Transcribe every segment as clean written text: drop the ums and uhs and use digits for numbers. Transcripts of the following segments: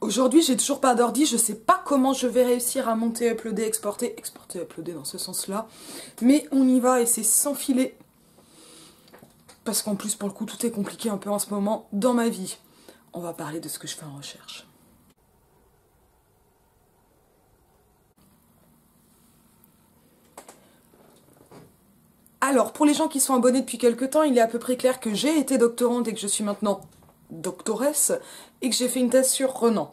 Aujourd'hui, j'ai toujours pas d'ordi, je sais pas comment je vais réussir à monter, uploader, exporter, uploader dans ce sens-là. Mais on y va et c'est sans filet. Parce qu'en plus, pour le coup, tout est compliqué un peu en ce moment dans ma vie. On va parler de ce que je fais en recherche. Alors, pour les gens qui sont abonnés depuis quelques temps, il est à peu près clair que j'ai été doctorante et que je suis maintenant doctoresse et que j'ai fait une thèse sur Renan.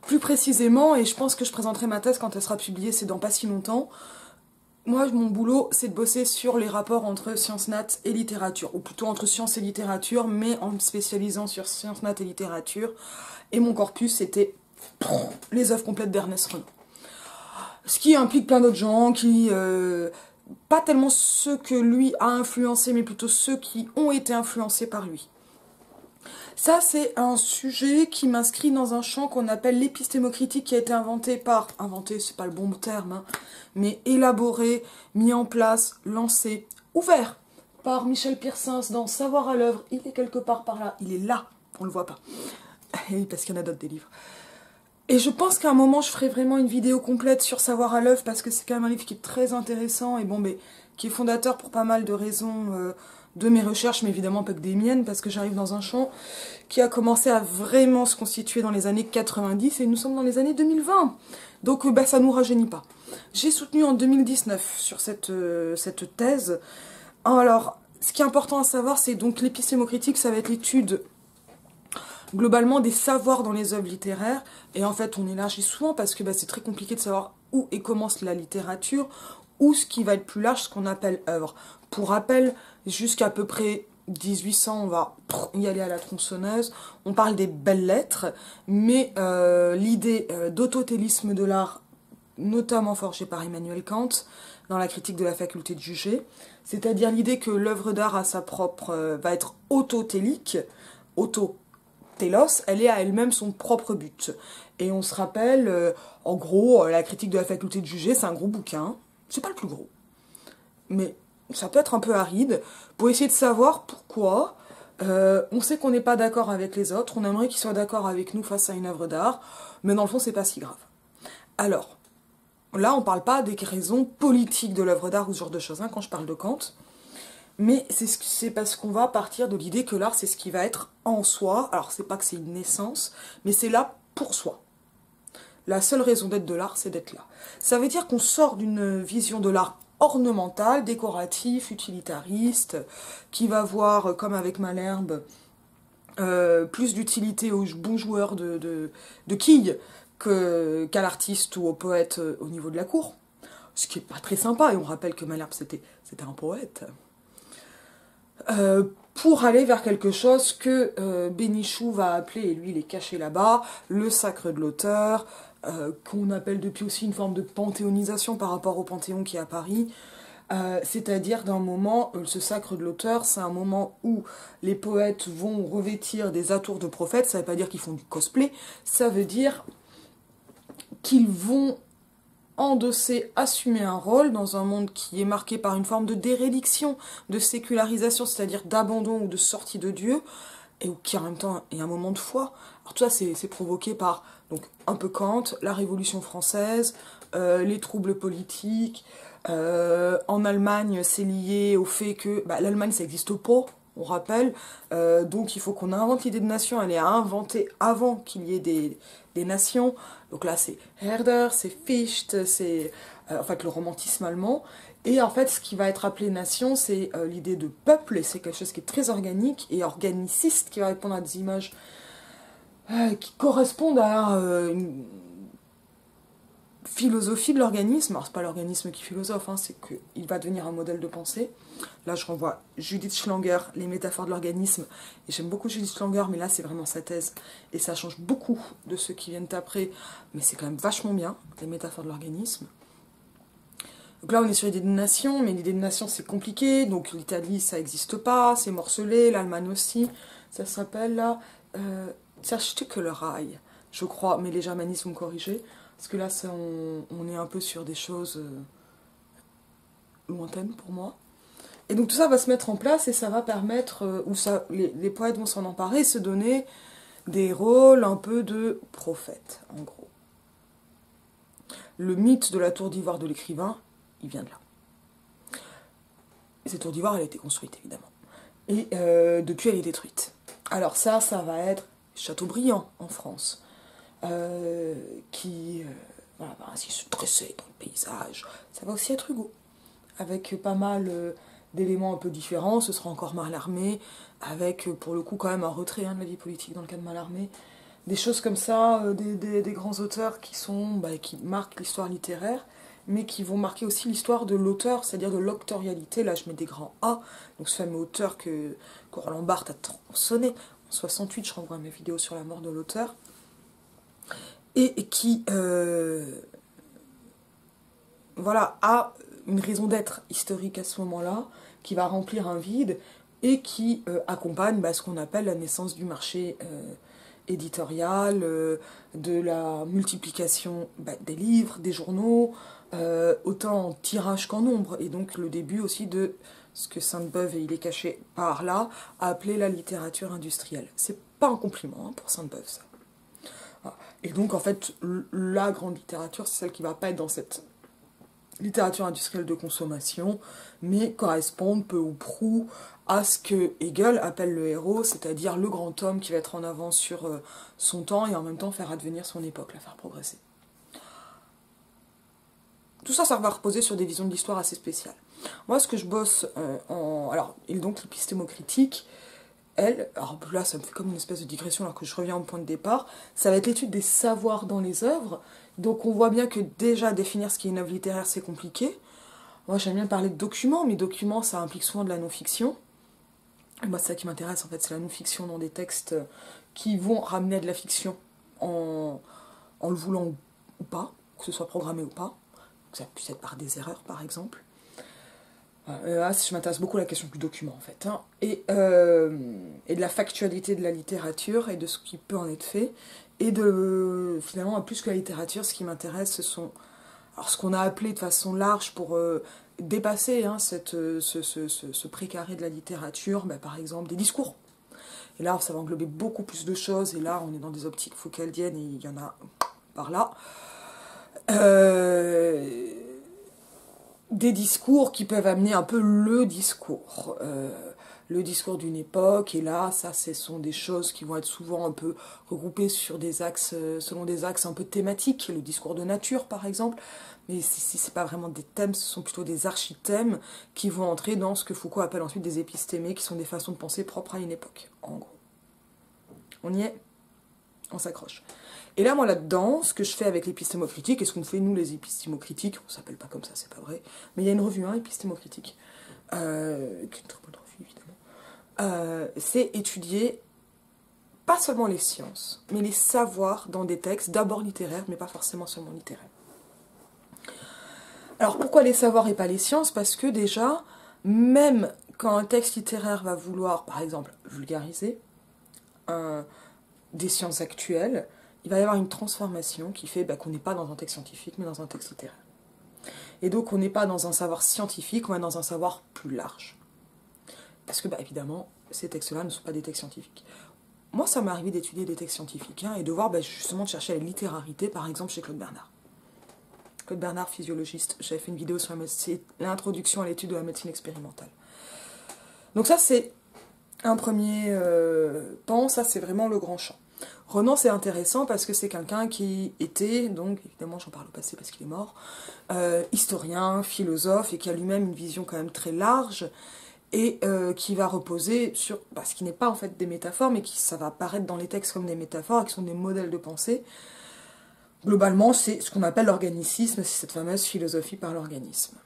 Plus précisément, et je pense que je présenterai ma thèse quand elle sera publiée, c'est dans pas si longtemps, moi, mon boulot, c'est de bosser sur les rapports entre sciences nat et littérature, ou plutôt entre sciences et littérature, mais en me spécialisant sur sciences nat et littérature. Et mon corpus, c'était les œuvres complètes d'Ernest Renan. Ce qui implique plein d'autres gens, qui... pas tellement ceux que lui a influencés, mais plutôt ceux qui ont été influencés par lui. Ça, c'est un sujet qui m'inscrit dans un champ qu'on appelle l'épistémocritique, qui a été inventé par... Inventé, c'est pas le bon terme, hein, mais élaboré, mis en place, lancé, ouvert par Michel Pearsens dans Savoir à l'œuvre. Il est quelque part par là. Il est là, on le voit pas. Et parce qu'il y en a d'autres des livres. Et je pense qu'à un moment, je ferai vraiment une vidéo complète sur Savoir à l'œuvre, parce que c'est quand même un livre qui est très intéressant, et bon, mais qui est fondateur pour pas mal de raisons de mes recherches, mais évidemment pas que des miennes, parce que j'arrive dans un champ qui a commencé à vraiment se constituer dans les années 90, et nous sommes dans les années 2020. Donc ça nous rajeunit pas. J'ai soutenu en 2019 sur cette thèse. Alors, ce qui est important à savoir, c'est donc l'épistémocritique, ça va être l'étude globalement des savoirs dans les œuvres littéraires, et en fait on élargit souvent parce que c'est très compliqué de savoir où et commence la littérature, ou ce qui va être plus large, ce qu'on appelle œuvre. Pour rappel, jusqu'à peu près 1800, on va y aller à la tronçonneuse, on parle des belles lettres, mais l'idée d'autotélisme de l'art, notamment forgée par Emmanuel Kant, dans la critique de la faculté de juger, c'est-à-dire l'idée que l'œuvre d'art à sa propre va être autotélique, télos, elle est à elle-même son propre but. Et on se rappelle, en gros, la critique de la faculté de juger, c'est un gros bouquin. C'est pas le plus gros, mais ça peut être un peu aride, pour essayer de savoir pourquoi on sait qu'on n'est pas d'accord avec les autres, on aimerait qu'ils soient d'accord avec nous face à une œuvre d'art, mais dans le fond, c'est pas si grave. Alors, là, on parle pas des raisons politiques de l'œuvre d'art ou ce genre de choses, hein, quand je parle de Kant, mais c'est parce qu'on va partir de l'idée que l'art, c'est ce qui va être en soi. Alors, c'est pas que c'est une naissance, mais c'est là pour soi. La seule raison d'être de l'art, c'est d'être là. Ça veut dire qu'on sort d'une vision de l'art ornemental, décoratif, utilitariste, qui va voir, comme avec Malherbe, plus d'utilité aux bons joueurs de quilles qu'à l'artiste ou au poète au niveau de la cour. Ce qui est pas très sympa, et on rappelle que Malherbe, c'était un poète. Pour aller vers quelque chose que Bénichou va appeler, et lui il est caché là-bas, le sacre de l'auteur, qu'on appelle depuis aussi une forme de panthéonisation par rapport au Panthéon qui est à Paris, c'est-à-dire d'un moment, ce sacre de l'auteur, c'est un moment où les poètes vont revêtir des atours de prophètes, ça veut pas dire qu'ils font du cosplay, ça veut dire qu'ils vont endosser, assumer un rôle dans un monde qui est marqué par une forme de déréliction, de sécularisation, c'est-à-dire d'abandon ou de sortie de Dieu, et qui en même temps est un moment de foi. Alors tout ça c'est provoqué par donc un peu Kant, la Révolution française, les troubles politiques. En Allemagne, c'est lié au fait que l'Allemagne ça n'existe pas, on rappelle, donc il faut qu'on invente l'idée de nation, elle est à inventer avant qu'il y ait des nations. Donc là c'est Herder, c'est Fichte, c'est en fait le romantisme allemand. Et en fait ce qui va être appelé nation, c'est l'idée de peuple, et c'est quelque chose qui est très organique et organiciste, qui va répondre à des images qui correspondent à une philosophie de l'organisme. Alors c'est pas l'organisme qui philosophe, hein, c'est qu'il va devenir un modèle de pensée. Là je renvoie Judith Schlanger, les métaphores de l'organisme, et j'aime beaucoup Judith Schlanger, mais là c'est vraiment sa thèse, et ça change beaucoup de ceux qui viennent après, mais c'est quand même vachement bien, les métaphores de l'organisme. Donc là on est sur l'idée de nation, mais l'idée de nation c'est compliqué, donc l'Italie ça n'existe pas, c'est morcelé, l'Allemagne aussi, ça s'appelle là Zerstückelerei, je crois, mais les germanistes vont me corriger. Parce que là, on est un peu sur des choses lointaines pour moi. Et donc tout ça va se mettre en place et ça va permettre, les poètes vont s'en emparer, se donner des rôles un peu de prophètes, en gros. Le mythe de la tour d'ivoire de l'écrivain, il vient de là. Et cette tour d'ivoire, elle a été construite, évidemment. Et depuis, elle est détruite. Alors ça va être Chateaubriand, en France, qui va ainsi se dresser dans le paysage. Ça va aussi être Hugo, avec pas mal d'éléments un peu différents. Ce sera encore Mallarmé, avec pour le coup quand même un retrait de la vie politique dans le cas de Mallarmé. Des choses comme ça, des grands auteurs qui marquent l'histoire littéraire, mais qui vont marquer aussi l'histoire de l'auteur, c'est-à-dire de l'autorialité. Là, je mets des grands A, donc ce fameux auteur que Roland Barthes a tronçonné. En 68, je renvoie mes vidéos sur la mort de l'auteur. Et qui a une raison d'être historique à ce moment-là, qui va remplir un vide, et qui accompagne ce qu'on appelle la naissance du marché éditorial, de la multiplication des livres, des journaux, autant en tirage qu'en nombre, et donc le début aussi de ce que Sainte-Beuve, et il est caché par là, a appelé la littérature industrielle. C'est pas un compliment pour Sainte-Beuve, ça. Et donc en fait, la grande littérature, c'est celle qui va pas être dans cette littérature industrielle de consommation, mais correspondre peu ou prou à ce que Hegel appelle le héros, c'est-à-dire le grand homme qui va être en avance sur son temps et en même temps faire advenir son époque, la faire progresser. Tout ça, ça va reposer sur des visions de l'histoire assez spéciales. Moi, ce que je bosse et donc l'épistémocritique, alors là ça me fait comme une espèce de digression alors que je reviens au point de départ, ça va être l'étude des savoirs dans les œuvres. Donc on voit bien que déjà définir ce qu'est une œuvre littéraire c'est compliqué. Moi j'aime bien parler de documents, mais documents ça implique souvent de la non-fiction. Et moi c'est ça qui m'intéresse en fait, c'est la non-fiction dans des textes qui vont ramener à de la fiction en le voulant ou pas, que ce soit programmé ou pas, que ça puisse être par des erreurs par exemple. Là, je m'intéresse beaucoup à la question du document en fait, hein, et de la factualité de la littérature et de ce qui peut en être fait, et de finalement plus que la littérature, ce qui m'intéresse ce sont ce qu'on a appelé de façon large pour dépasser ce précaré de la littérature, par exemple des discours. Et là ça va englober beaucoup plus de choses, et là on est dans des optiques foucaldiennes et il y en a par là. Des discours qui peuvent amener un peu le discours d'une époque, et là, ce sont des choses qui vont être souvent un peu regroupées sur des axes, selon des axes un peu thématiques, le discours de nature par exemple, mais si c'est pas vraiment des thèmes, ce sont plutôt des archithèmes qui vont entrer dans ce que Foucault appelle ensuite des épistémés, qui sont des façons de penser propres à une époque, en gros. On y est ? On s'accroche. Et là, moi, là-dedans, ce que je fais avec l'épistémocritique, et ce qu'on fait, nous, les épistémocritiques, on s'appelle pas comme ça, c'est pas vrai, mais il y a une revue, épistémocritique, qui est une très bonne revue, évidemment, c'est étudier pas seulement les sciences, mais les savoirs dans des textes, d'abord littéraires, mais pas forcément seulement littéraires. Alors, pourquoi les savoirs et pas les sciences ? Parce que déjà, même quand un texte littéraire va vouloir, par exemple, vulgariser des sciences actuelles, il va y avoir une transformation qui fait qu'on n'est pas dans un texte scientifique, mais dans un texte littéraire. Et donc, on n'est pas dans un savoir scientifique, on est dans un savoir plus large. Parce que, évidemment, ces textes-là ne sont pas des textes scientifiques. Moi, ça m'est arrivé d'étudier des textes scientifiques, et de voir, justement, de chercher la littérarité, par exemple, chez Claude Bernard. Claude Bernard, physiologiste, j'avais fait une vidéo sur l'introduction à l'étude de la médecine expérimentale. Donc ça, c'est un premier pan, ça, c'est vraiment le grand champ. Renan, c'est intéressant parce que c'est quelqu'un qui était, donc évidemment j'en parle au passé parce qu'il est mort, historien, philosophe, et qui a lui-même une vision quand même très large, et qui va reposer sur ce qui n'est pas en fait des métaphores, mais ça va apparaître dans les textes comme des métaphores, qui sont des modèles de pensée. Globalement, c'est ce qu'on appelle l'organicisme, c'est cette fameuse philosophie par l'organisme.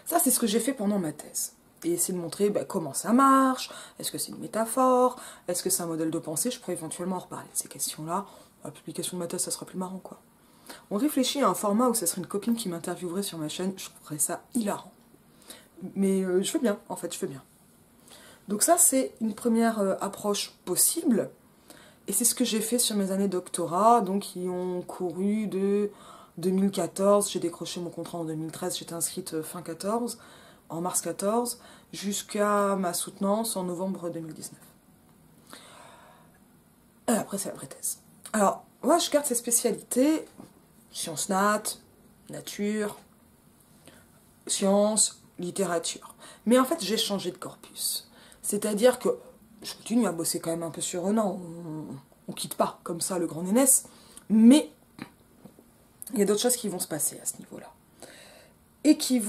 Ça, c'est ce que j'ai fait pendant ma thèse. Et essayer de montrer comment ça marche, est-ce que c'est une métaphore, est-ce que c'est un modèle de pensée, je pourrais éventuellement en reparler de ces questions-là. La publication de ma thèse, ça sera plus marrant, quoi. On réfléchit à un format où ça serait une copine qui m'interviewerait sur ma chaîne, je trouverais ça hilarant. Mais je veux bien, en fait, je veux bien. Donc ça, c'est une première approche possible, et c'est ce que j'ai fait sur mes années de doctorat, donc qui ont couru de 2014, j'ai décroché mon contrat en 2013, j'étais inscrite fin 14, en mars 14, jusqu'à ma soutenance en novembre 2019. Et après, c'est la vraie thèse. Alors, moi, je garde ces spécialités, sciences nat, nature, sciences, littérature. Mais en fait, j'ai changé de corpus. C'est-à-dire que je continue à bosser quand même un peu sur Renan. On quitte pas comme ça le grand Nénès. Mais il y a d'autres choses qui vont se passer à ce niveau-là. Et qui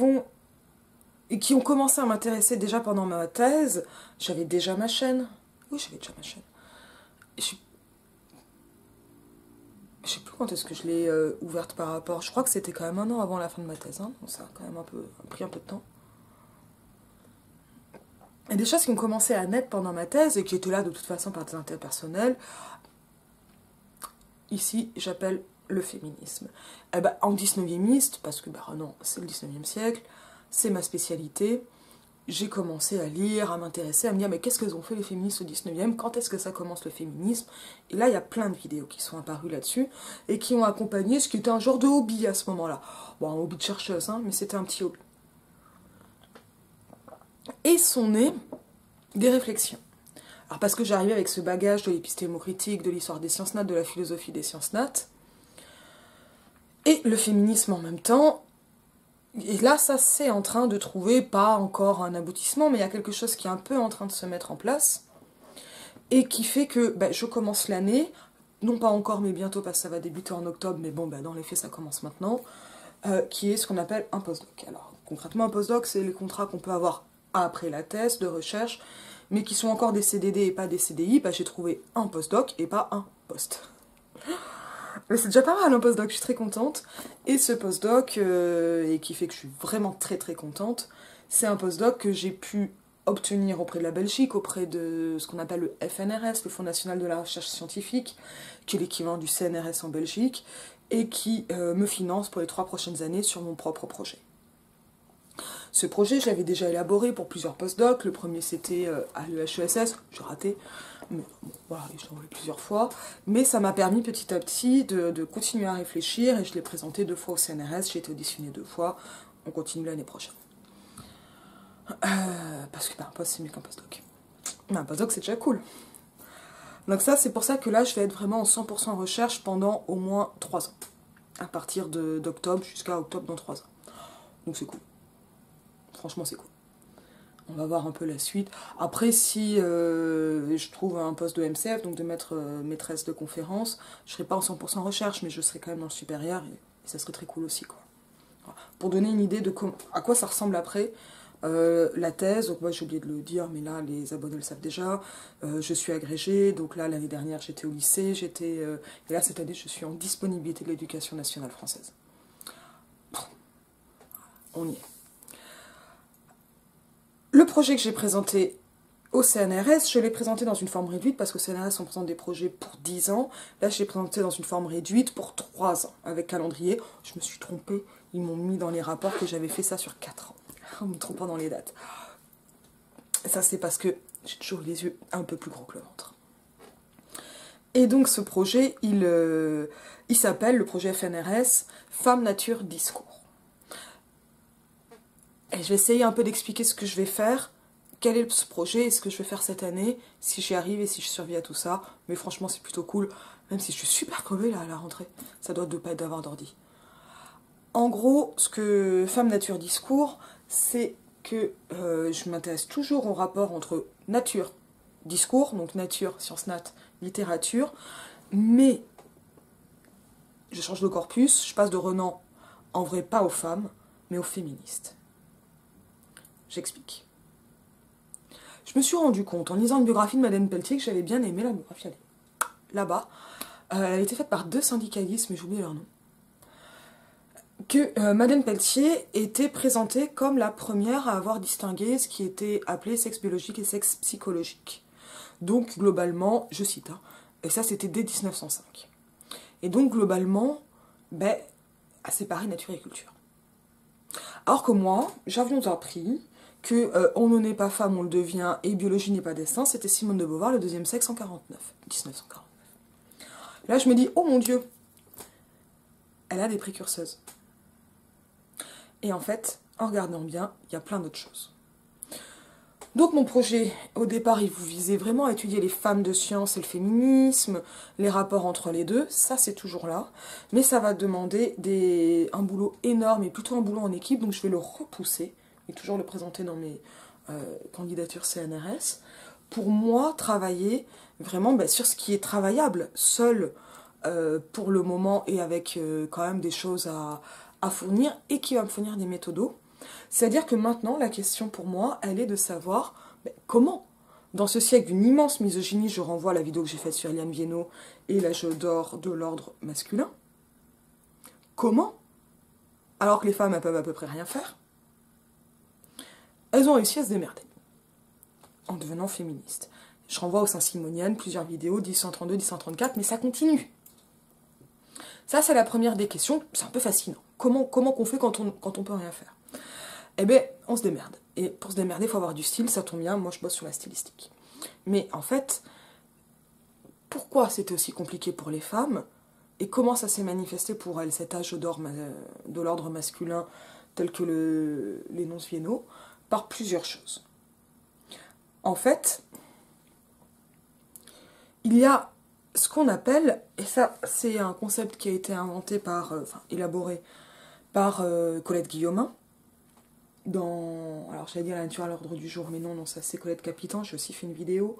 ont commencé à m'intéresser déjà pendant ma thèse. J'avais déjà ma chaîne. Oui, j'avais déjà ma chaîne. Je sais plus quand est-ce que je l'ai ouverte par rapport. Je crois que c'était quand même un an avant la fin de ma thèse. Hein. Donc ça a quand même pris un peu de temps. Et des choses qui ont commencé à naître pendant ma thèse et qui étaient là de toute façon par des intérêts personnels. Ici, j'appelle le féminisme. Eh ben, en 19e, parce que non, c'est le 19e siècle, c'est ma spécialité. J'ai commencé à lire, à m'intéresser, à me dire mais qu'est-ce qu'elles ont fait les féministes au 19e, quand est-ce que ça commence le féminisme. Et là il y a plein de vidéos qui sont apparues là-dessus et qui ont accompagné ce qui était un genre de hobby à ce moment-là. Bon, un hobby de chercheuse, hein, mais c'était un petit hobby. Et sont nées des réflexions. Alors parce que j'arrivais avec ce bagage de l'épistémocritique, de l'histoire des sciences nat, de la philosophie des sciences nat, et le féminisme en même temps. Et là, ça, c'est en train de trouver, pas encore un aboutissement, mais il y a quelque chose qui est un peu en train de se mettre en place, et qui fait que je commence l'année, non pas encore, mais bientôt, parce que ça va débuter en octobre, mais bon, dans les faits, ça commence maintenant, qui est ce qu'on appelle un postdoc. Alors, concrètement, un postdoc, c'est les contrats qu'on peut avoir après la thèse de recherche, mais qui sont encore des CDD et pas des CDI, j'ai trouvé un postdoc et pas un poste. Mais c'est déjà pas mal un postdoc, je suis très contente. Et ce postdoc, et qui fait que je suis vraiment très très contente, c'est un postdoc que j'ai pu obtenir auprès de la Belgique, auprès de ce qu'on appelle le FNRS, le Fonds National de la Recherche Scientifique, qui est l'équivalent du CNRS en Belgique, et qui me finance pour les 3 prochaines années sur mon propre projet. Ce projet, je l'avais déjà élaboré pour plusieurs postdocs. Le premier, c'était à l'EHESS, j'ai raté, mais bon, voilà, je l'ai envoyé plusieurs fois. Mais ça m'a permis petit à petit de continuer à réfléchir, et je l'ai présenté 2 fois au CNRS, j'ai été auditionnée 2 fois, on continue l'année prochaine. Parce que un poste, c'est mieux qu'un postdoc. Mais un postdoc, c'est déjà cool. Donc ça, c'est pour ça que là, je vais être vraiment en 100% recherche pendant au moins 3 ans. À partir d'octobre jusqu'à octobre dans 3 ans. Donc c'est cool. Franchement, c'est cool. On va voir un peu la suite. Après, si je trouve un poste de MCF, donc de maîtresse de conférence, je serai pas en 100% recherche, mais je serai quand même dans le supérieur, et ça serait très cool aussi, quoi. Voilà. Pour donner une idée de à quoi ça ressemble après, la thèse, donc moi j'ai oublié de le dire, mais là les abonnés le savent déjà, je suis agrégée, donc là l'année dernière j'étais au lycée, et là cette année je suis en disponibilité de l'éducation nationale française. On y est. Le projet que j'ai présenté au CNRS, je l'ai présenté dans une forme réduite, parce qu'au CNRS on présente des projets pour 10 ans. Là je l'ai présenté dans une forme réduite pour 3 ans, avec calendrier. Je me suis trompée, ils m'ont mis dans les rapports que j'avais fait ça sur 4 ans, en me trompant dans les dates. Ça c'est parce que j'ai toujours les yeux un peu plus gros que le ventre. Et donc ce projet, il s'appelle, le projet FNRS, Femme, Nature, Discours. Et je vais essayer un peu d'expliquer ce que je vais faire, quel est ce projet et ce que je vais faire cette année, si j'y arrive et si je survis à tout ça. Mais franchement, c'est plutôt cool, même si je suis super crevée là à la rentrée. Ça doit de pas être d'avoir d'ordi. En gros, ce que Femme, Nature, Discours, c'est que je m'intéresse toujours au rapport entre nature, discours, donc nature, sciences nat, littérature, mais je change de corpus, je passe de Renan, en vrai pas aux femmes, mais aux féministes. J'explique. Je me suis rendu compte, en lisant une biographie de Madeleine Pelletier, que j'avais bien aimé la biographie, là-bas. Elle a été faite par 2 syndicalistes, mais j'oublie leur nom. Que Madeleine Pelletier était présentée comme la première à avoir distingué ce qui était appelé sexe biologique et sexe psychologique. Donc, globalement, je cite, hein, et ça c'était dès 1905. Et donc, globalement, elle séparait nature et culture. Alors que moi, j'avais appris que on ne naît pas femme, on le devient, et biologie n'est pas destin, c'était Simone de Beauvoir, le deuxième sexe en 1949. Là, je me dis, oh mon Dieu, elle a des précurseuses. Et en fait, en regardant bien, il y a plein d'autres choses. Donc mon projet, au départ, il vous visait vraiment à étudier les femmes de science et le féminisme, les rapports entre les deux, ça c'est toujours là, mais ça va demander un boulot énorme et plutôt un boulot en équipe, donc je vais le repousser et toujours le présenter dans mes candidatures CNRS, pour moi travailler vraiment sur ce qui est travaillable, seul pour le moment et avec quand même des choses à fournir et qui va me fournir des méthodos. C'est-à-dire que maintenant, la question pour moi, elle est de savoir comment, dans ce siècle d'une immense misogynie, je renvoie à la vidéo que j'ai faite sur Eliane Viennot et l'âge d'or de l'ordre masculin, comment, alors que les femmes elles peuvent à peu près rien faire, elles ont réussi à se démerder en devenant féministes. Je renvoie au Saint-Simonian, plusieurs vidéos, 1032, 1034, mais ça continue. Ça, c'est la première des questions, c'est un peu fascinant. Comment qu'on fait quand on peut rien faire? Eh bien, on se démerde. Et pour se démerder, il faut avoir du style, ça tombe bien, moi je bosse sur la stylistique. Mais en fait, pourquoi c'était aussi compliqué pour les femmes, et comment ça s'est manifesté pour elles, cet âge d'or de l'ordre masculin, tel que l'énonce Viennot, par plusieurs choses. En fait, il y a ce qu'on appelle, et ça c'est un concept qui a été inventé élaboré par Colette Guillaumin, alors j'allais dire la nature à l'ordre du jour, mais non, ça c'est Colette Capitan, j'ai aussi fait une vidéo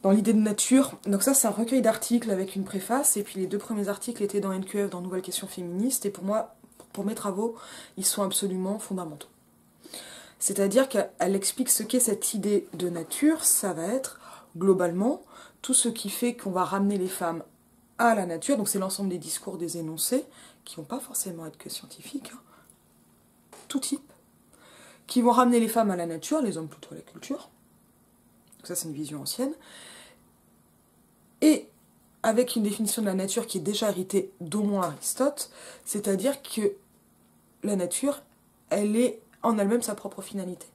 dans l'idée de nature. Donc ça c'est un recueil d'articles avec une préface, et puis les 2 premiers articles étaient dans NQF, dans Nouvelles Questions Féministes, et pour moi, pour mes travaux, ils sont absolument fondamentaux. C'est-à-dire qu'elle explique ce qu'est cette idée de nature, ça va être globalement tout ce qui fait qu'on va ramener les femmes à la nature, donc c'est l'ensemble des discours, des énoncés, qui vont pas forcément être que scientifiques, tout type, qui vont ramener les femmes à la nature, les hommes plutôt à la culture. Donc ça c'est une vision ancienne. Et avec une définition de la nature qui est déjà héritée d'au moins Aristote, c'est-à-dire que la nature, elle est en elle-même sa propre finalité.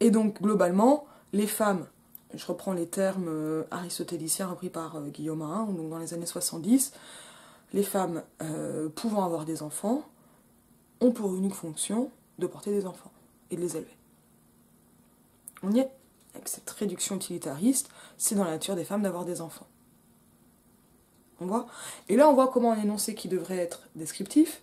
Et donc globalement, les femmes, je reprends les termes aristotéliciens repris par Guillaumin, donc dans les années 70, les femmes pouvant avoir des enfants, ont pour unique fonction de porter des enfants et de les élever. On y est. Avec cette réduction utilitariste, c'est dans la nature des femmes d'avoir des enfants. On voit. Et là, on voit comment un énoncé qui devrait être descriptif,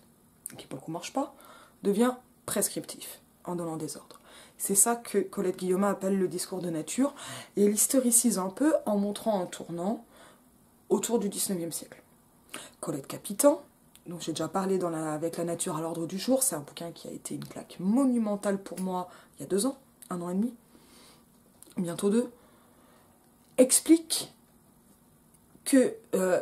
qui pour le coup marche pas, devient prescriptif, en donnant des ordres. C'est ça que Colette Guillaumin appelle le discours de nature, et elle historicise un peu en montrant un tournant autour du 19e siècle. Colette Capitan, dont j'ai déjà parlé avec la nature à l'ordre du jour, c'est un bouquin qui a été une claque monumentale pour moi il y a 2 ans, 1 an et demi, bientôt 2, explique qu'il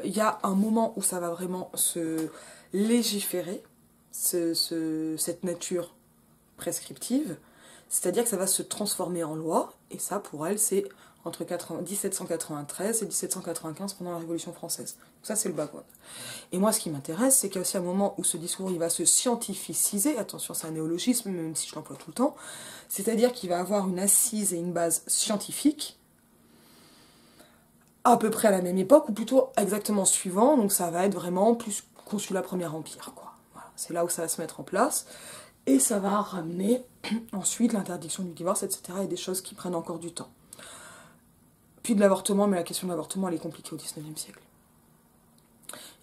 y a un moment où ça va vraiment se légiférer, cette nature prescriptive, c'est-à-dire que ça va se transformer en loi, et ça pour elle c'est entre 1793 et 1795 pendant la Révolution française. Donc ça c'est le background. Et moi ce qui m'intéresse, c'est qu'il y a aussi un moment où ce discours il va se scientificiser, attention c'est un néologisme même si je l'emploie tout le temps, c'est-à-dire qu'il va avoir une assise et une base scientifique, à peu près à la même époque, ou plutôt exactement suivant, donc ça va être vraiment plus consulat Premier Empire, quoi. Voilà, c'est là où ça va se mettre en place, et ça va ramener ensuite l'interdiction du divorce, etc., et des choses qui prennent encore du temps. Puis de l'avortement, mais la question de l'avortement, elle est compliquée au 19e siècle.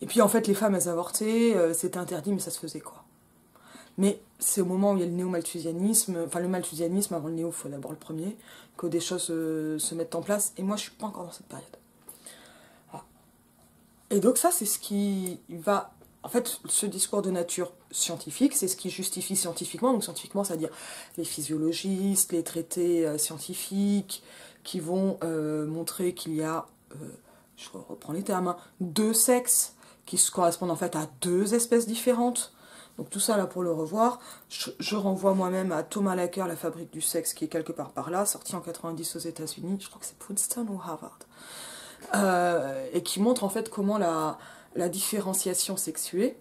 Et puis en fait, les femmes, elles avortaient, c'était interdit, mais ça se faisait, quoi. Mais c'est au moment où il y a le néo-malthusianisme, enfin le malthusianisme, avant le néo, il faut d'abord le premier, que des choses se mettent en place, et moi je suis pas encore dans cette période. Voilà. Et donc ça, c'est ce qui va... En fait, ce discours de nature scientifique, c'est ce qui justifie scientifiquement, donc scientifiquement, c'est-à-dire les physiologistes, les traités scientifiques, qui vont montrer qu'il y a, je reprends les termes, 2 sexes, qui se correspondent en fait à 2 espèces différentes. Donc tout ça, là, pour le revoir, je renvoie moi-même à Thomas Lacker, La fabrique du sexe, qui est quelque part par là, sorti en 90 aux États-Unis, je crois que c'est Princeton ou Harvard, et qui montre en fait comment la différenciation sexuée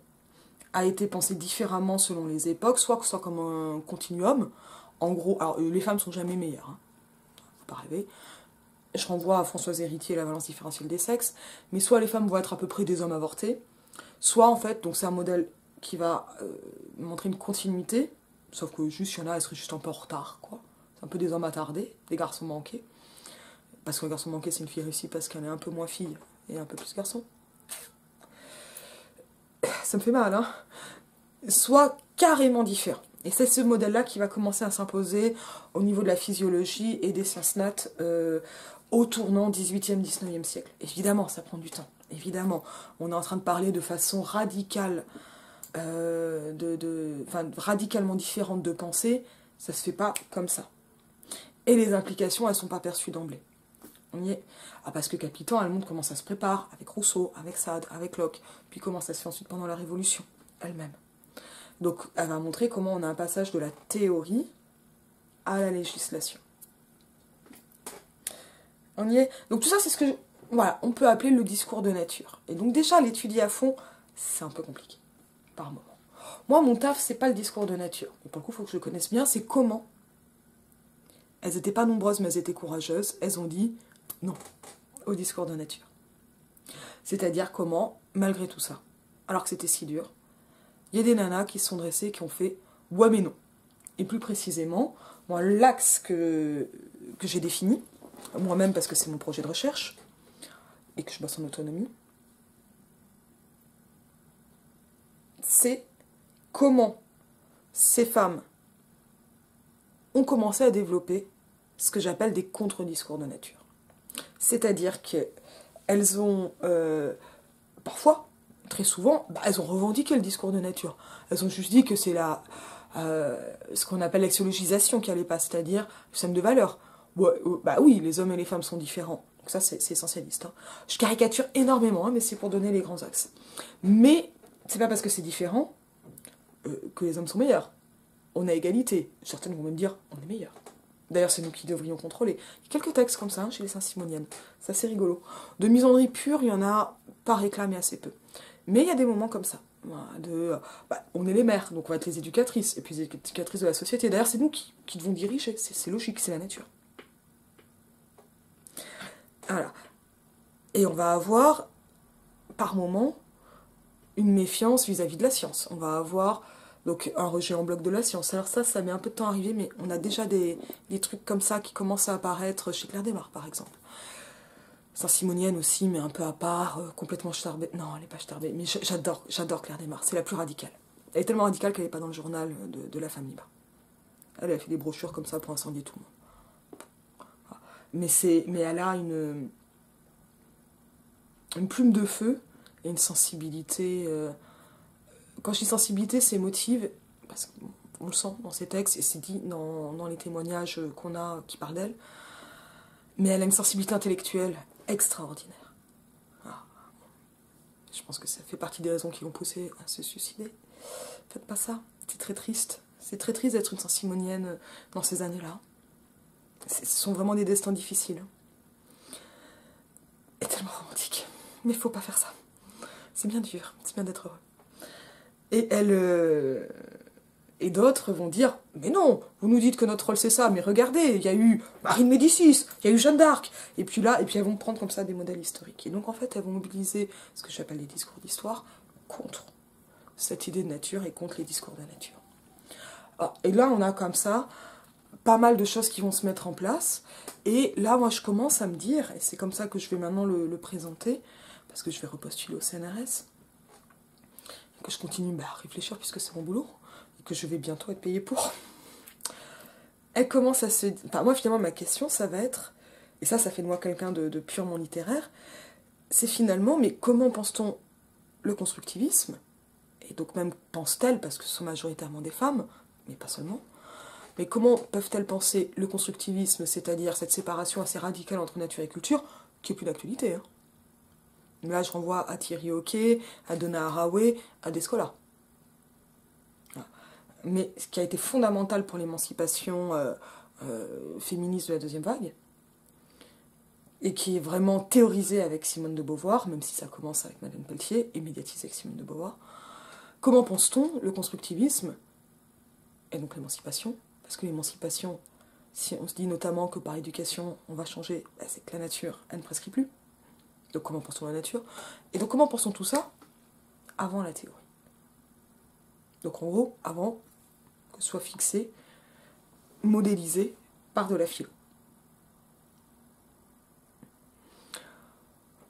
a été pensée différemment selon les époques, soit comme un continuum, en gros, alors les femmes sont jamais meilleures, hein, faut pas rêver, je renvoie à Françoise Héritier, La valence différentielle des sexes, mais soit les femmes vont être à peu près des hommes avortés, soit en fait, donc c'est un modèle qui va montrer une continuité, sauf que juste il y en a, elles seraient juste un peu en retard, quoi. C'est un peu des hommes attardés, des garçons manqués. Parce qu'un garçon manqué, c'est une fille réussie parce qu'elle est un peu moins fille et un peu plus garçon. Ça me fait mal, hein. Soit carrément différent. Et c'est ce modèle-là qui va commencer à s'imposer au niveau de la physiologie et des sciences nat au tournant 18e, 19e siècle. Évidemment, ça prend du temps. Évidemment, on est en train de parler de façon radicale, radicalement différente de penser. Ça se fait pas comme ça. Et les implications, elles sont pas perçues d'emblée. On y est. Ah, parce que Capitan, elle montre comment ça se prépare, avec Rousseau, avec Sade, avec Locke, puis comment ça se fait ensuite pendant la Révolution, elle-même. Donc, elle va montrer comment on a un passage de la théorie à la législation. On y est. Donc tout ça, c'est ce que, voilà, on peut appeler le discours de nature. Et donc déjà, l'étudier à fond, c'est un peu compliqué, par moment. Moi, mon taf, c'est pas le discours de nature. Et pour le coup, il faut que je le connaisse bien, c'est comment. Elles n'étaient pas nombreuses, mais elles étaient courageuses. Elles ont dit non au discours de nature. C'est-à-dire comment, malgré tout ça, alors que c'était si dur, il y a des nanas qui se sont dressées, qui ont fait « ouais mais non ». Et plus précisément, moi, l'axe que j'ai défini, moi-même parce que c'est mon projet de recherche, et que je bosse en autonomie, c'est comment ces femmes ont commencé à développer ce que j'appelle des contre-discours de nature. C'est-à-dire qu'elles ont, parfois, très souvent, elles ont revendiqué le discours de nature. Elles ont juste dit que c'est ce qu'on appelle l'axiologisation qui n'allait pas, c'est-à-dire le système de valeurs. Ouais, bah oui, les hommes et les femmes sont différents. Donc ça, c'est essentialiste. Hein. Je caricature énormément, hein, mais c'est pour donner les grands axes. Mais c'est pas parce que c'est différent que les hommes sont meilleurs. On a égalité. Certaines vont même dire on est meilleurs. D'ailleurs, c'est nous qui devrions contrôler. Il y a quelques textes comme ça hein, chez les Saint-Simoniennes. C'est assez rigolo. De misandrie pure, il y en a pas réclamé assez peu. Mais il y a des moments comme ça. On est les mères, donc on va être les éducatrices. Et puis les éducatrices de la société. D'ailleurs, c'est nous qui devons diriger. C'est logique, c'est la nature. Voilà. Et on va avoir, par moment, une méfiance vis-à-vis de la science. On va avoir donc un rejet en bloc de la science. Alors ça met un peu de temps à arriver, mais on a déjà des trucs comme ça qui commencent à apparaître chez Claire Desmarres, par exemple. Saint-Simonienne aussi, mais un peu à part, complètement starbée. Non, elle n'est pas starbée, mais j'adore Claire Desmarres, c'est la plus radicale. Elle est tellement radicale qu'elle n'est pas dans le journal de la femme libre. Elle a fait des brochures comme ça pour incendier tout le monde. Mais elle a une plume de feu et une sensibilité. Quand je dis sensibilité, c'est émotive, parce qu'on le sent dans ses textes, et c'est dit dans les témoignages qu'on a qui parlent d'elle. Mais elle a une sensibilité intellectuelle extraordinaire. Ah. Je pense que ça fait partie des raisons qui l'ont poussée à se suicider. Faites pas ça, c'est très triste. C'est très triste d'être une Saint-Simonienne dans ces années-là. Ce sont vraiment des destins difficiles. Et tellement romantiques. Mais il faut pas faire ça. C'est bien dur, c'est bien d'être heureux. Et et d'autres vont dire « Mais non, vous nous dites que notre rôle c'est ça, mais regardez, il y a eu Marie de Médicis, il y a eu Jeanne d'Arc. » Et puis elles vont prendre comme ça des modèles historiques. Et donc en fait, elles vont mobiliser ce que j'appelle les discours d'histoire contre cette idée de nature et contre les discours de la nature. Alors, et là, on a comme ça pas mal de choses qui vont se mettre en place. Et là, moi, je commence à me dire, et c'est comme ça que je vais maintenant le présenter, parce que je vais repostuler au CNRS, et que je continue à réfléchir puisque c'est mon boulot, et que je vais bientôt être payée pour. Elle commence à se... Enfin, moi, finalement, ma question, ça va être, et ça fait de moi quelqu'un de purement littéraire, c'est finalement, mais comment pense-t-on le constructivisme? Et donc même pense-t-elle, parce que ce sont majoritairement des femmes, mais pas seulement, mais comment peuvent-elles penser le constructivisme, c'est-à-dire cette séparation assez radicale entre nature et culture, qui est plus d'actualité, hein. Là, je renvoie à Thierry Hoquet, à Donna Haraway, à Descola. Mais ce qui a été fondamental pour l'émancipation féministe de la deuxième vague, et qui est vraiment théorisé avec Simone de Beauvoir, même si ça commence avec Madeleine Pelletier, et médiatisé avec Simone de Beauvoir. Comment pense-t-on le constructivisme, et donc l'émancipation? Parce que l'émancipation, si on se dit notamment que par éducation, on va changer, c'est que la nature, elle ne prescrit plus. Donc comment pense-t-on la nature? Et donc comment pense-on tout ça avant la théorie? Donc en gros, avant que ce soit fixé, modélisé par de la philo.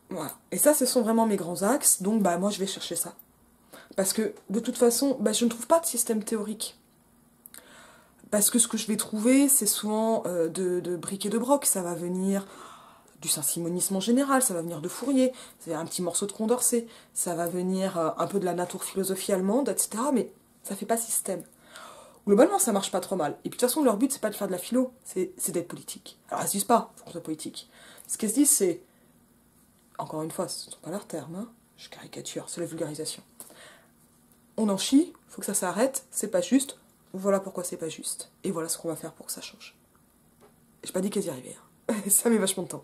Voilà. Et ça, ce sont vraiment mes grands axes, donc bah moi je vais chercher ça. Parce que de toute façon, bah, je ne trouve pas de système théorique. Parce que ce que je vais trouver, c'est souvent de bric et de broc. Ça va venir du saint-simonisme en général, ça va venir de Fourier, c'est un petit morceau de Condorcet, ça va venir un peu de la naturphilosophie allemande, etc. Mais ça fait pas système. Globalement, ça marche pas trop mal. Et puis de toute façon, leur but, c'est pas de faire de la philo, c'est d'être politique. Alors, elles se disent pas, faut qu'on soit politique. Ce qu'elles se disent, c'est, encore une fois, ce ne sont pas leurs termes, hein, je caricature, c'est la vulgarisation. On en chie, faut que ça s'arrête, c'est pas juste, voilà pourquoi c'est pas juste. Et voilà ce qu'on va faire pour que ça change. J'ai pas dit qu'elles y arrivaient, hein. Ça met vachement de temps.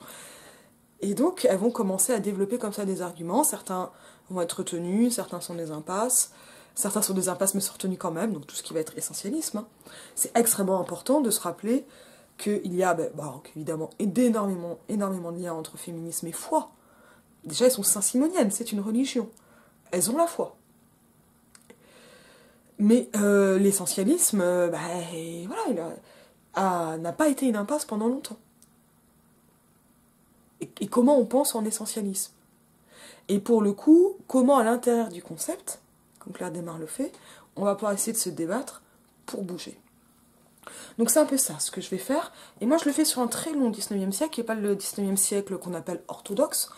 Et donc, elles vont commencer à développer comme ça des arguments. Certains vont être retenus, certains sont des impasses. Certains sont des impasses, mais sont retenus quand même, donc tout ce qui va être essentialisme. Hein. C'est extrêmement important de se rappeler qu'il y a, évidemment, énormément de liens entre féminisme et foi. Déjà, elles sont saint-simoniennes, c'est une religion. Elles ont la foi. Mais l'essentialisme, n'a pas été une impasse pendant longtemps. Et comment on pense en essentialisme? Et pour le coup, comment à l'intérieur du concept, comme Claire Desmarres le fait, on va pouvoir essayer de se débattre pour bouger. Donc c'est un peu ça, ce que je vais faire. Et moi, je le fais sur un très long 19e siècle, qui n'est pas le 19e siècle qu'on appelle orthodoxe.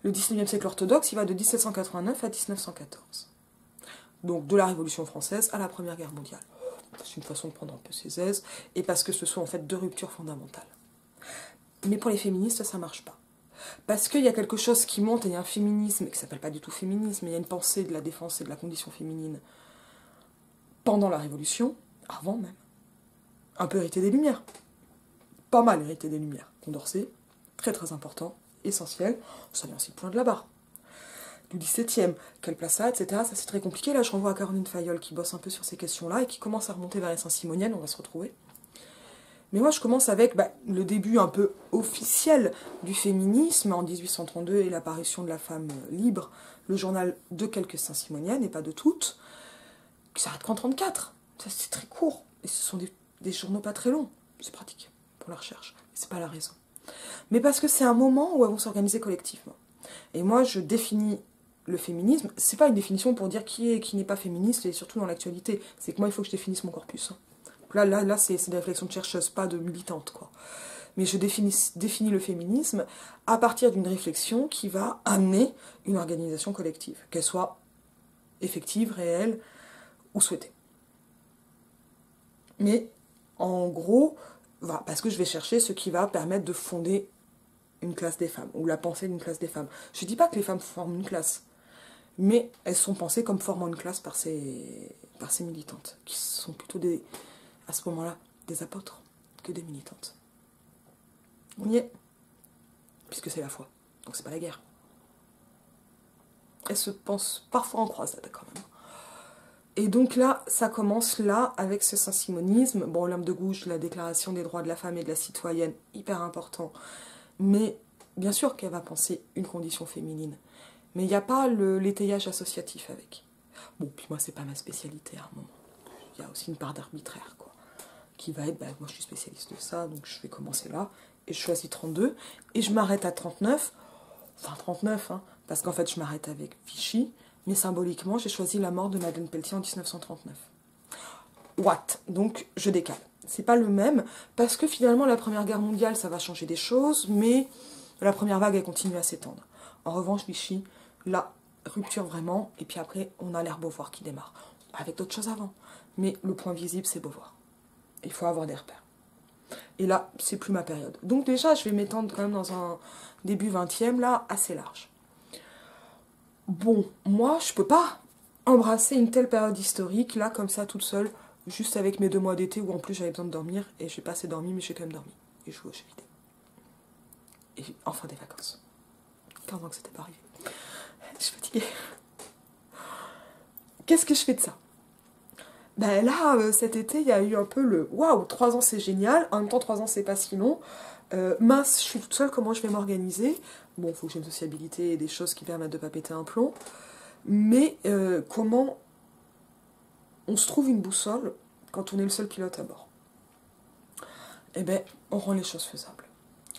Le 19e siècle orthodoxe, il va de 1789 à 1914. Donc de la Révolution française à la Première Guerre mondiale. C'est une façon de prendre un peu ses aises, et parce que ce sont en fait deux ruptures fondamentales. Mais pour les féministes, ça marche pas. Parce qu'il y a quelque chose qui monte, et il y a un féminisme, qui s'appelle pas du tout féminisme, mais il y a une pensée de la défense et de la condition féminine pendant la Révolution, avant même. Un peu hérité des Lumières. Pas mal hérité des Lumières. Condorcet, très très important, essentiel. Ça vient aussi le point de la barre. Du 17e, quelle place ça, etc. Ça c'est très compliqué. Là je renvoie à Caroline Fayolle qui bosse un peu sur ces questions-là et qui commence à remonter vers les Saint-Simoniennes, on va se retrouver. Mais moi je commence avec le début un peu officiel du féminisme en 1832 et l'apparition de la femme libre, le journal de quelques Saint-Simoniennes et pas de toutes, qui s'arrête qu'en 1934. Ça c'est très court. Et ce sont des journaux pas très longs. C'est pratique pour la recherche. Mais c'est pas la raison. Mais parce que c'est un moment où elles vont s'organiser collectivement. Et moi je définis le féminisme, c'est pas une définition pour dire qui est et qui n'est pas féministe, et surtout dans l'actualité. C'est que moi il faut que je définisse mon corpus. Hein. Là c'est des réflexions de chercheuse, pas de militante, quoi. Mais je définis le féminisme à partir d'une réflexion qui va amener une organisation collective, qu'elle soit effective, réelle ou souhaitée. Mais en gros, voilà, parce que je vais chercher ce qui va permettre de fonder une classe des femmes, ou la pensée d'une classe des femmes. Je dis pas que les femmes forment une classe, mais elles sont pensées comme formant une classe par ces militantes, qui sont plutôt à ce moment-là, des apôtres que des militantes. On y est, puisque c'est la foi, donc c'est pas la guerre. Elles se pensent parfois en croisade quand même. Et donc là, ça commence là avec ce saint-simonisme. Bon, l'homme de gauche, la déclaration des droits de la femme et de la citoyenne, hyper important. Mais bien sûr qu'elle va penser une condition féminine. Mais il n'y a pas l'étayage associatif avec. Bon, puis moi, c'est pas ma spécialité à un moment. Il y a aussi une part d'arbitraire, quoi. Qui va être, moi je suis spécialiste de ça, donc je vais commencer là. Et je choisis 32. Et je m'arrête à 39. Enfin, 39, hein. Parce qu'en fait, je m'arrête avec Vichy. Mais symboliquement, j'ai choisi la mort de Madeleine Pelletier en 1939. What? Donc, je décale. C'est pas le même, parce que finalement, la Première Guerre mondiale, ça va changer des choses, mais la première vague, elle continue à s'étendre. En revanche, Vichy, là, rupture vraiment, et puis après, on a l'ère Beauvoir qui démarre. Avec d'autres choses avant. Mais le point visible, c'est Beauvoir. Il faut avoir des repères. Et là, c'est plus ma période. Donc déjà, je vais m'étendre quand même dans un début 20e, là, assez large. Bon, moi, je peux pas embrasser une telle période historique, là, comme ça, toute seule, juste avec mes 2 mois d'été, où en plus j'avais besoin de dormir, et j'ai pas assez dormi, mais j'ai quand même dormi. Et je joue aux jeux vidéo. Et enfin des vacances. 15 ans que c'était pas arrivé. Je suis fatiguée. Qu'est-ce que je fais de ça? Ben là, cet été, il y a eu un peu le waouh, 3 ans c'est génial, en même temps 3 ans c'est pas si long. Mince, je suis toute seule, comment je vais m'organiser? Bon, il faut que j'ai une sociabilité et des choses qui permettent de pas péter un plomb. Mais comment on se trouve une boussole quand on est le seul pilote à bord? eh ben, on rend les choses faisables.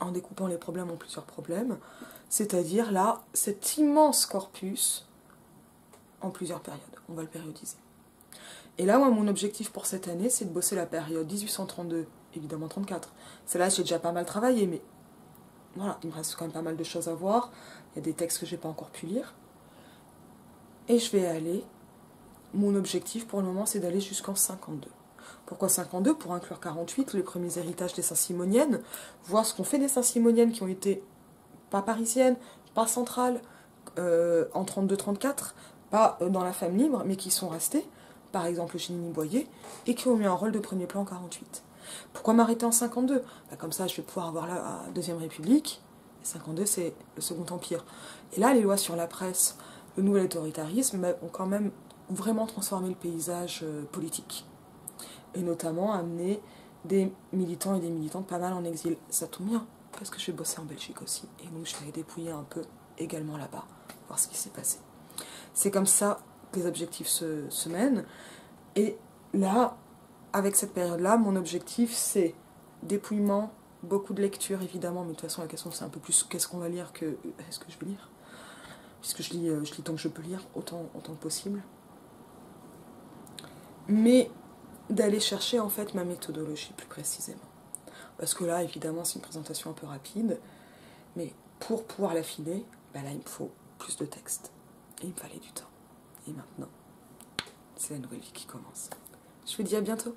En découpant les problèmes en plusieurs problèmes, c'est-à-dire là, cet immense corpus en plusieurs périodes. On va le périodiser. Et là, moi, mon objectif pour cette année, c'est de bosser la période 1832, évidemment 34. Celle-là, j'ai déjà pas mal travaillé, mais voilà, il me reste quand même pas mal de choses à voir. Il y a des textes que j'ai pas encore pu lire. Et je vais aller... Mon objectif pour le moment, c'est d'aller jusqu'en 52. Pourquoi 52? Pour inclure 48, les premiers héritages des Saint-Simoniennes, voir ce qu'on fait des Saint-Simoniennes qui ont été pas parisiennes, pas centrales, en 32-34, pas dans la femme libre, mais qui sont restées, par exemple Eugénie Boyer, et qui ont eu un rôle de premier plan en 48. Pourquoi m'arrêter en 52? Comme ça, je vais pouvoir avoir la Deuxième République, et 52, c'est le Second Empire. Et là, les lois sur la presse, le nouvel autoritarisme, ont quand même vraiment transformé le paysage politique. Et notamment amené des militants et des militantes pas mal en exil. Ça tombe bien, parce que je vais bosser en Belgique aussi. Et donc je vais dépouiller un peu également là-bas, voir ce qui s'est passé. C'est comme ça que les objectifs se mènent. Et là, avec cette période-là, mon objectif, c'est dépouillement, beaucoup de lecture évidemment, mais de toute façon la question c'est un peu plus qu'est-ce qu'on va lire que est-ce que je vais lire. Puisque je lis tant que je peux lire, autant que possible. Mais d'aller chercher en fait ma méthodologie plus précisément. Parce que là, évidemment, c'est une présentation un peu rapide, mais pour pouvoir l'affiner, là, il me faut plus de texte. Et il me fallait du temps. Et maintenant, c'est la nouvelle vie qui commence. Je vous dis à bientôt.